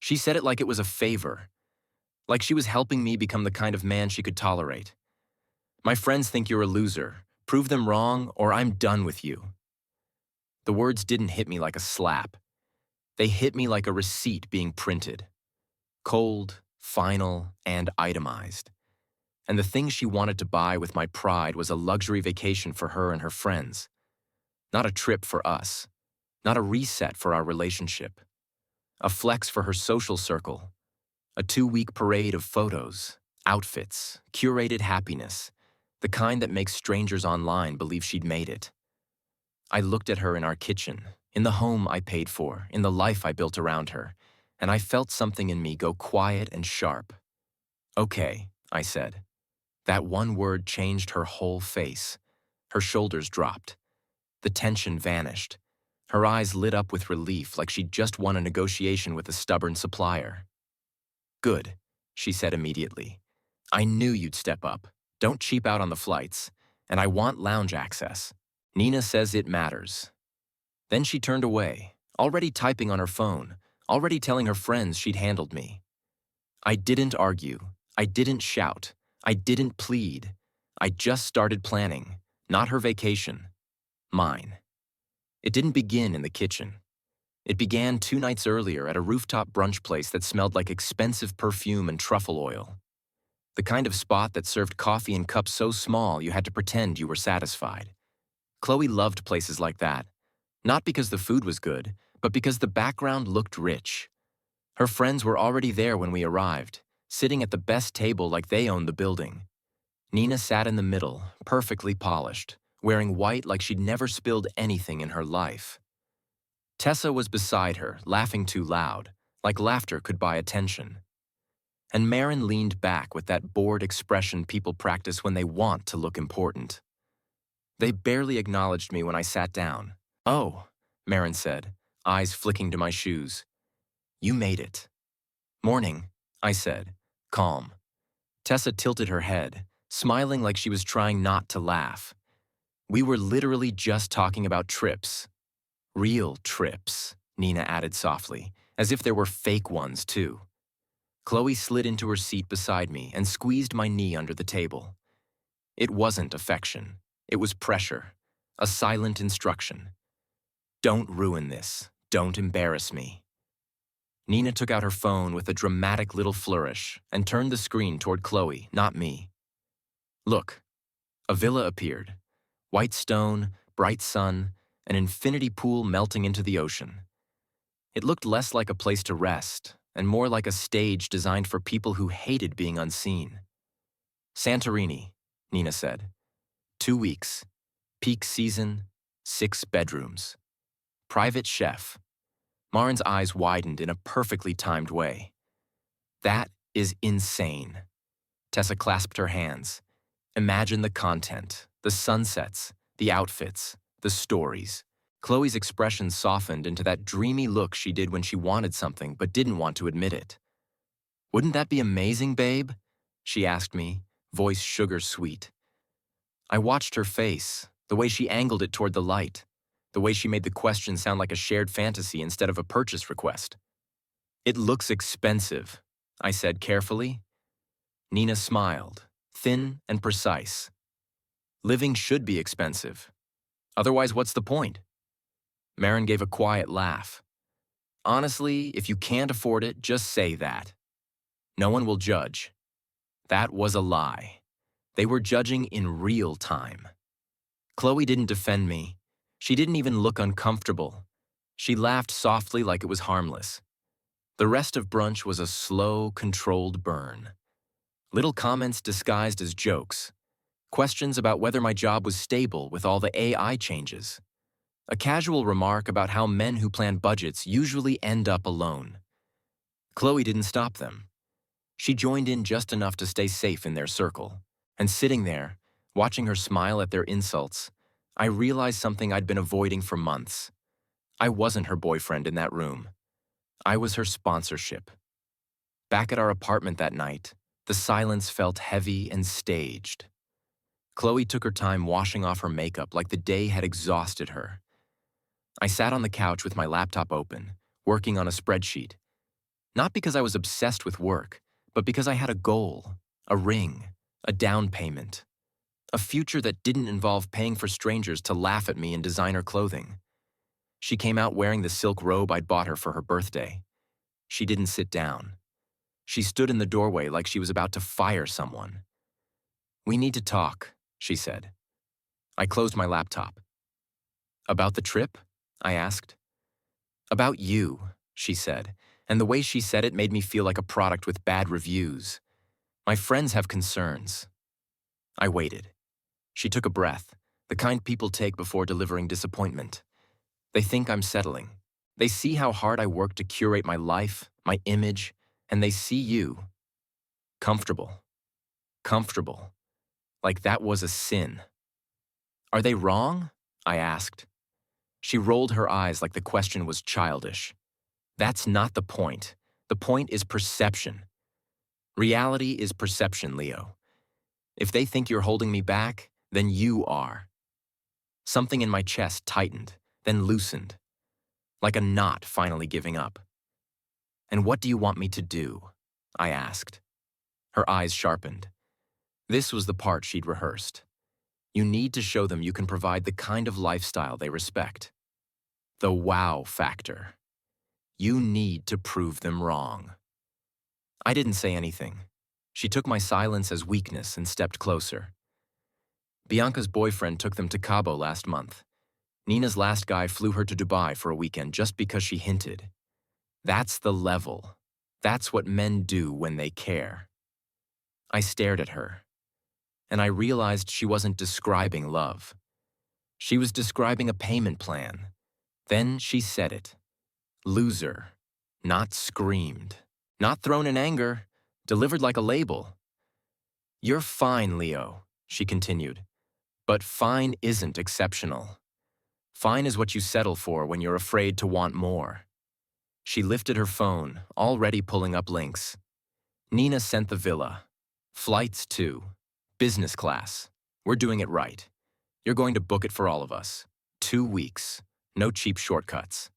She said it like it was a favor, like she was helping me become the kind of man she could tolerate. My friends think you're a loser. Prove them wrong, or I'm done with you. The words didn't hit me like a slap. They hit me like a receipt being printed. Cold, final, and itemized. And the thing she wanted to buy with my pride was a luxury vacation for her and her friends. Not a trip for us. Not a reset for our relationship. A flex for her social circle. A 2-week parade of photos, outfits, curated happiness, the kind that makes strangers online believe she'd made it. I looked at her in our kitchen, in the home I paid for, in the life I built around her, and I felt something in me go quiet and sharp. Okay, I said. That one word changed her whole face. Her shoulders dropped. The tension vanished. Her eyes lit up with relief like she'd just won a negotiation with a stubborn supplier. Good, she said immediately. I knew you'd step up. Don't cheap out on the flights. And I want lounge access. Nina says it matters. Then she turned away, already typing on her phone, already telling her friends she'd handled me. I didn't argue. I didn't shout. I didn't plead. I just started planning. Not her vacation. Mine. It didn't begin in the kitchen. It began 2 nights earlier at a rooftop brunch place that smelled like expensive perfume and truffle oil. The kind of spot that served coffee in cups so small you had to pretend you were satisfied. Chloe loved places like that, not because the food was good, but because the background looked rich. Her friends were already there when we arrived, sitting at the best table like they owned the building. Nina sat in the middle, perfectly polished, wearing white like she'd never spilled anything in her life. Tessa was beside her, laughing too loud, like laughter could buy attention. And Marin leaned back with that bored expression people practice when they want to look important. They barely acknowledged me when I sat down. "Oh," Marin said, eyes flicking to my shoes. "You made it." "Morning," I said, calm. Tessa tilted her head, smiling like she was trying not to laugh. "We were literally just talking about trips." "Real trips," Nina added softly, as if there were fake ones too. Chloe slid into her seat beside me and squeezed my knee under the table. It wasn't affection. It was pressure, a silent instruction. "Don't ruin this. Don't embarrass me." Nina took out her phone with a dramatic little flourish and turned the screen toward Chloe, not me. "Look." A villa appeared. White stone, bright sun, an infinity pool melting into the ocean. It looked less like a place to rest and more like a stage designed for people who hated being unseen. "Santorini," Nina said. 2 weeks. Peak season, 6 bedrooms. Private chef. Marin's eyes widened in a perfectly timed way. "That is insane." Tessa clasped her hands. "Imagine the content, the sunsets, the outfits, the stories." Chloe's expression softened into that dreamy look she did when she wanted something but didn't want to admit it. "Wouldn't that be amazing, babe?" she asked me, voice sugar sweet. I watched her face, the way she angled it toward the light, the way she made the question sound like a shared fantasy instead of a purchase request. "It looks expensive," I said carefully. Nina smiled, thin and precise. "Living should be expensive. Otherwise, what's the point?" Marin gave a quiet laugh. "Honestly, if you can't afford it, just say that. No one will judge." That was a lie. They were judging in real time. Chloe didn't defend me. She didn't even look uncomfortable. She laughed softly like it was harmless. The rest of brunch was a slow, controlled burn. Little comments disguised as jokes. Questions about whether my job was stable with all the AI changes. A casual remark about how men who plan budgets usually end up alone. Chloe didn't stop them. She joined in just enough to stay safe in their circle. And sitting there, watching her smile at their insults, I realized something I'd been avoiding for months. I wasn't her boyfriend in that room. I was her sponsorship. Back at our apartment that night, the silence felt heavy and staged. Chloe took her time washing off her makeup like the day had exhausted her. I sat on the couch with my laptop open, working on a spreadsheet. Not because I was obsessed with work, but because I had a goal, a ring, a down payment, a future that didn't involve paying for strangers to laugh at me in designer clothing. She came out wearing the silk robe I'd bought her for her birthday. She didn't sit down. She stood in the doorway like she was about to fire someone. "We need to talk," she said. I closed my laptop. "About the trip?" I asked. "About you," she said, and the way she said it made me feel like a product with bad reviews. "My friends have concerns." I waited. She took a breath, the kind people take before delivering disappointment. They think I'm settling. They see how hard I work to curate my life, my image, and they see you. Comfortable. Comfortable. Like that was a sin. "Are they wrong?" I asked. She rolled her eyes like the question was childish. "That's not the point. The point is perception. Reality is perception, Leo. If they think you're holding me back, then you are." Something in my chest tightened, then loosened, like a knot finally giving up. "And what do you want me to do?" I asked. Her eyes sharpened. This was the part she'd rehearsed. You need to show them you can provide the kind of lifestyle they respect. The wow factor. You need to prove them wrong. I didn't say anything. She took my silence as weakness and stepped closer. "Bianca's boyfriend took them to Cabo last month. Nina's last guy flew her to Dubai for a weekend just because she hinted. That's the level. That's what men do when they care." I stared at her, and I realized she wasn't describing love. She was describing a payment plan. Then she said it. Loser. Not screamed. Not thrown in anger. Delivered like a label. "You're fine, Leo," she continued. "But fine isn't exceptional. Fine is what you settle for when you're afraid to want more." She lifted her phone, already pulling up links. "Nina sent the villa. Flights too. Business class. We're doing it right. You're going to book it for all of us. 2 weeks. No cheap shortcuts."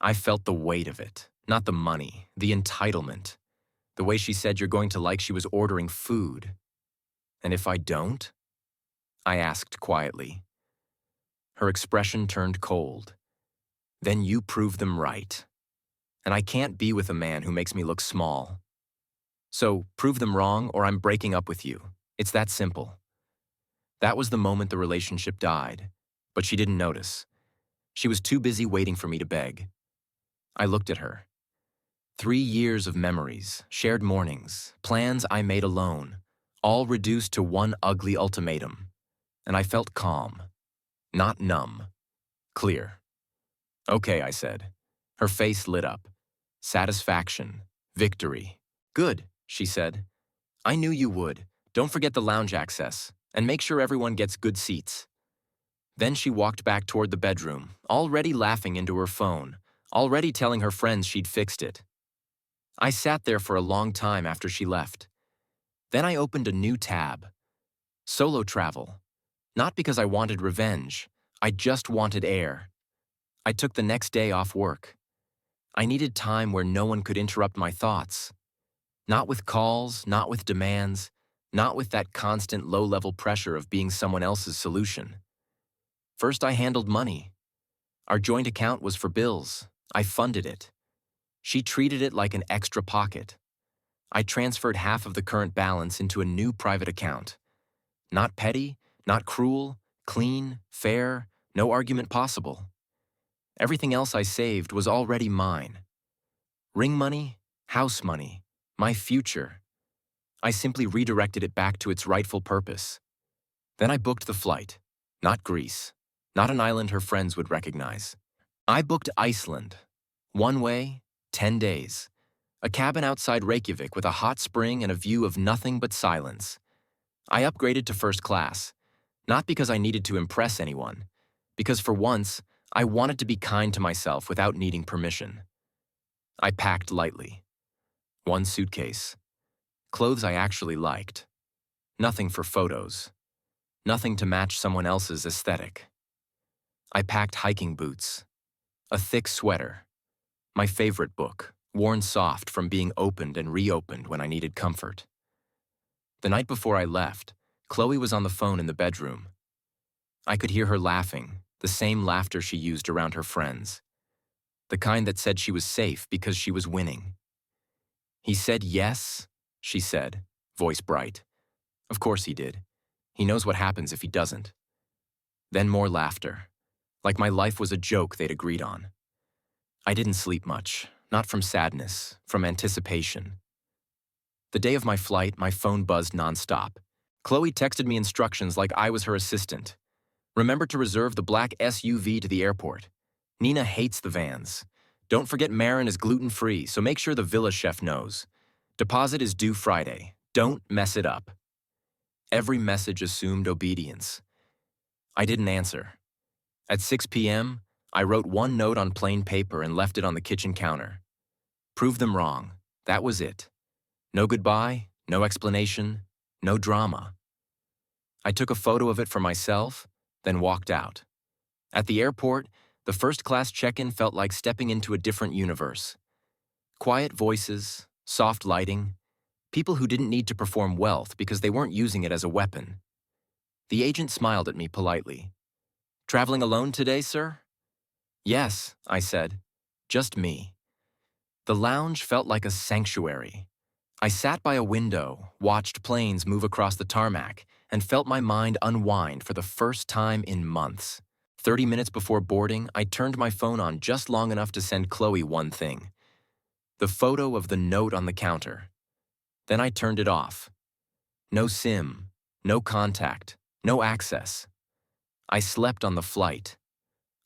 I felt the weight of it, not the money, the entitlement. The way she said you're going to like she was ordering food. "And if I don't?" I asked quietly. Her expression turned cold. "Then you prove them right. And I can't be with a man who makes me look small. So prove them wrong or I'm breaking up with you. It's that simple." That was the moment the relationship died, but she didn't notice. She was too busy waiting for me to beg. I looked at her. 3 years of memories, shared mornings, plans I made alone, all reduced to one ugly ultimatum. And I felt calm, not numb, clear. "Okay," I said. Her face lit up. Satisfaction, victory. "Good," she said. "I knew you would. Don't forget the lounge access, and make sure everyone gets good seats." Then she walked back toward the bedroom, already laughing into her phone, already telling her friends she'd fixed it. I sat there for a long time after she left. Then I opened a new tab. Solo travel. Not because I wanted revenge. I just wanted air. I took the next day off work. I needed time where no one could interrupt my thoughts. Not with calls, not with demands, not with that constant low-level pressure of being someone else's solution. First, I handled money. Our joint account was for bills. I funded it. She treated it like an extra pocket. I transferred half of the current balance into a new private account. Not petty, not cruel, clean, fair, no argument possible. Everything else I saved was already mine. Ring money, house money, my future. I simply redirected it back to its rightful purpose. Then I booked the flight. Not Greece. Not an island her friends would recognize. I booked Iceland. One way, 10 days. A cabin outside Reykjavik with a hot spring and a view of nothing but silence. I upgraded to first class, not because I needed to impress anyone, because for once, I wanted to be kind to myself without needing permission. I packed lightly. 1 suitcase. Clothes I actually liked. Nothing for photos. Nothing to match someone else's aesthetic. I packed hiking boots. A thick sweater. My favorite book, worn soft from being opened and reopened when I needed comfort. The night before I left, Chloe was on the phone in the bedroom. I could hear her laughing, the same laughter she used around her friends. The kind that said she was safe because she was winning. "He said yes," she said, voice bright. Of course he did. He knows what happens if he doesn't. Then more laughter, like my life was a joke they'd agreed on. I didn't sleep much, not from sadness, from anticipation. The day of my flight, my phone buzzed nonstop. Chloe texted me instructions like I was her assistant. "Remember to reserve the black SUV to the airport. Nina hates the vans. Don't forget Marin is gluten-free, so make sure the villa chef knows. Deposit is due Friday. Don't mess it up." Every message assumed obedience. I didn't answer. At 6 p.m., I wrote one note on plain paper and left it on the kitchen counter. Prove them wrong. That was it. No goodbye, no explanation, no drama. I took a photo of it for myself, then walked out. At the airport, the first-class check-in felt like stepping into a different universe. Quiet voices, soft lighting, people who didn't need to perform wealth because they weren't using it as a weapon. The agent smiled at me politely. "Traveling alone today, sir?" "Yes," I said. "Just me." The lounge felt like a sanctuary. I sat by a window, watched planes move across the tarmac, and felt my mind unwind for the first time in months. 30 minutes before boarding, I turned my phone on just long enough to send Chloe one thing: the photo of the note on the counter. Then I turned it off. No SIM, no contact, no access. I slept on the flight.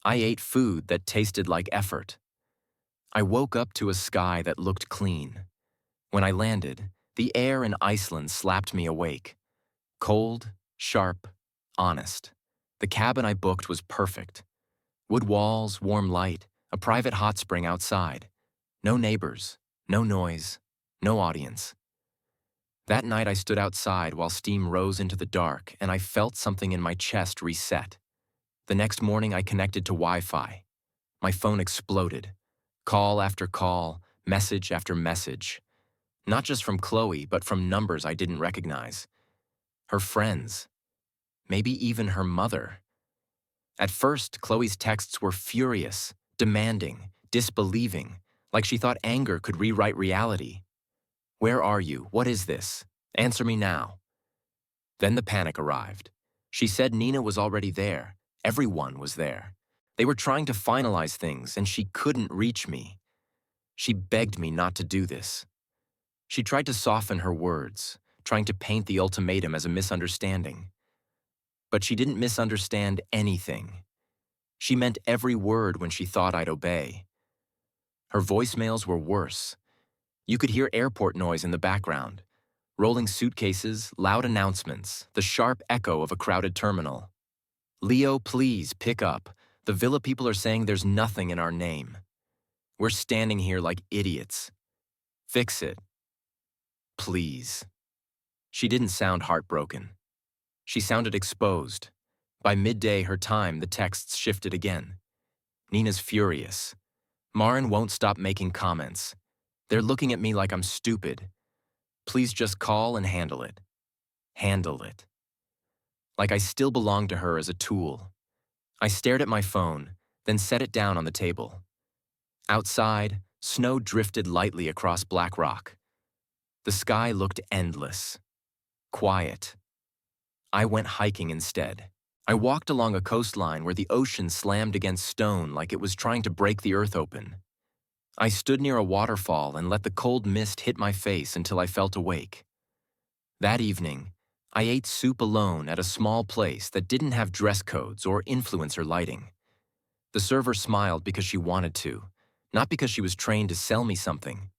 I ate food that tasted like effort. I woke up to a sky that looked clean. When I landed, the air in Iceland slapped me awake. Cold, sharp, honest. The cabin I booked was perfect. Wood walls, warm light, a private hot spring outside. No neighbors, no noise, no audience. That night I stood outside while steam rose into the dark, and I felt something in my chest reset. The next morning I connected to Wi-Fi. My phone exploded. Call after call, message after message. Not just from Chloe, but from numbers I didn't recognize. Her friends. Maybe even her mother. At first, Chloe's texts were furious, demanding, disbelieving, like she thought anger could rewrite reality. "Where are you? What is this? Answer me now." Then the panic arrived. She said Nina was already there. Everyone was there. They were trying to finalize things, and she couldn't reach me. She begged me not to do this. She tried to soften her words, trying to paint the ultimatum as a misunderstanding. But she didn't misunderstand anything. She meant every word when she thought I'd obey. Her voicemails were worse. You could hear airport noise in the background. Rolling suitcases, loud announcements, the sharp echo of a crowded terminal. "Leo, please, pick up. The villa people are saying there's nothing in our name. We're standing here like idiots. Fix it. Please." She didn't sound heartbroken. She sounded exposed. By midday her time, the texts shifted again. "Nina's furious. Marin won't stop making comments. They're looking at me like I'm stupid. Please just call and handle it. Handle it." Like I still belonged to her as a tool. I stared at my phone, then set it down on the table. Outside, snow drifted lightly across black rock. The sky looked endless. Quiet. I went hiking instead. I walked along a coastline where the ocean slammed against stone like it was trying to break the earth open. I stood near a waterfall and let the cold mist hit my face until I felt awake. That evening, I ate soup alone at a small place that didn't have dress codes or influencer lighting. The server smiled because she wanted to, not because she was trained to sell me something.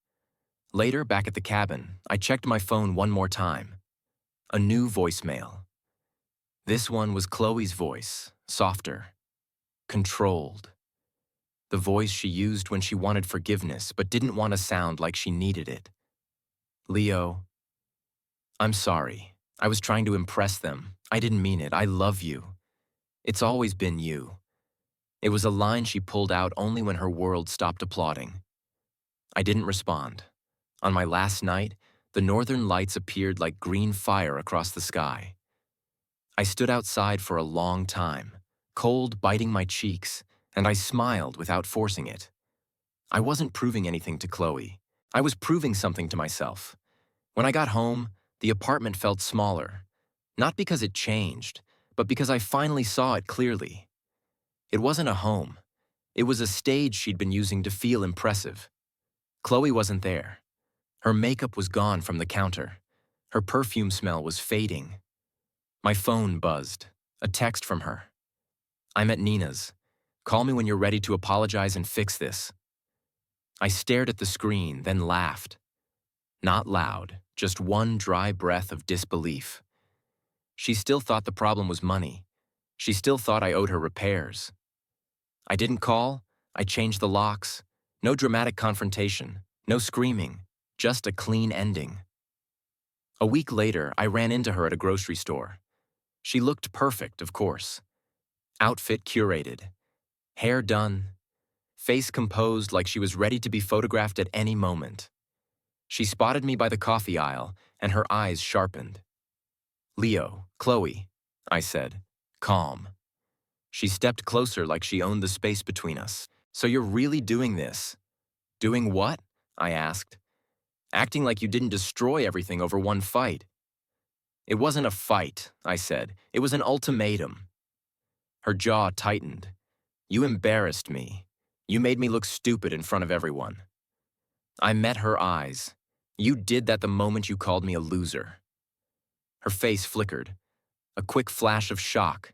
Later, back at the cabin, I checked my phone one more time. A new voicemail. This one was Chloe's voice, softer, controlled. The voice she used when she wanted forgiveness but didn't want to sound like she needed it. "Leo, I'm sorry. I was trying to impress them. I didn't mean it. I love you. It's always been you." It was a line she pulled out only when her world stopped applauding. I didn't respond. On my last night, the northern lights appeared like green fire across the sky. I stood outside for a long time, cold biting my cheeks, and I smiled without forcing it. I wasn't proving anything to Chloe. I was proving something to myself. When I got home, the apartment felt smaller, not because it changed, but because I finally saw it clearly. It wasn't a home. It was a stage she'd been using to feel impressive. Chloe wasn't there. Her makeup was gone from the counter. Her perfume smell was fading. My phone buzzed. A text from her. "I'm at Nina's. Call me when you're ready to apologize and fix this." I stared at the screen, then laughed. Not loud, just one dry breath of disbelief. She still thought the problem was money. She still thought I owed her repairs. I didn't call. I changed the locks. No dramatic confrontation. No screaming. Just a clean ending. A week later, I ran into her at a grocery store. She looked perfect, of course. Outfit curated. Hair done. Face composed like she was ready to be photographed at any moment. She spotted me by the coffee aisle, and her eyes sharpened. "Leo, Chloe," I said, calm. She stepped closer like she owned the space between us. "So you're really doing this?" "Doing what?" I asked. "Acting like you didn't destroy everything over one fight." "It wasn't a fight," I said. "It was an ultimatum." Her jaw tightened. "You embarrassed me. You made me look stupid in front of everyone." I met her eyes. "You did that the moment you called me a loser." Her face flickered. A quick flash of shock,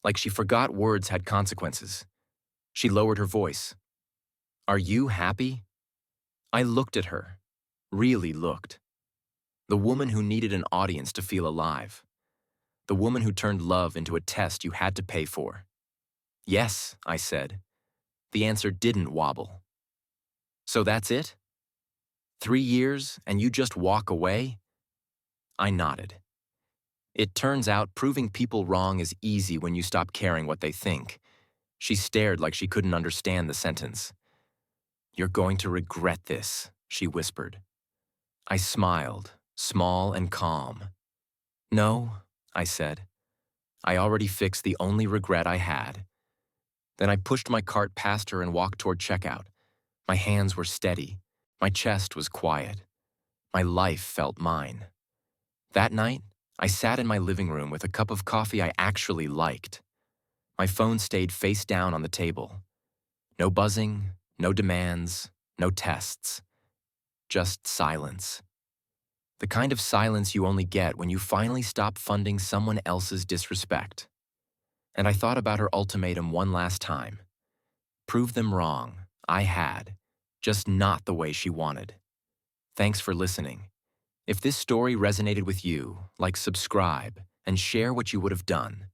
like she forgot words had consequences. She lowered her voice. "Are you happy?" I looked at her. Really looked. The woman who needed an audience to feel alive. The woman who turned love into a test you had to pay for. "Yes," I said. The answer didn't wobble. "So that's it? 3 years and you just walk away?" I nodded. It turns out proving people wrong is easy when you stop caring what they think. She stared like she couldn't understand the sentence. "You're going to regret this," she whispered. I smiled, small and calm. "No," I said. I already fixed the only regret I had. Then I pushed my cart past her and walked toward checkout. My hands were steady. My chest was quiet. My life felt mine. That night, I sat in my living room with a cup of coffee I actually liked. My phone stayed face down on the table. No buzzing, no demands, no tests. Just silence. The kind of silence you only get when you finally stop funding someone else's disrespect. And I thought about her ultimatum one last time. Prove them wrong. I had. Just not the way she wanted. Thanks for listening. If this story resonated with you, like, subscribe and share what you would have done.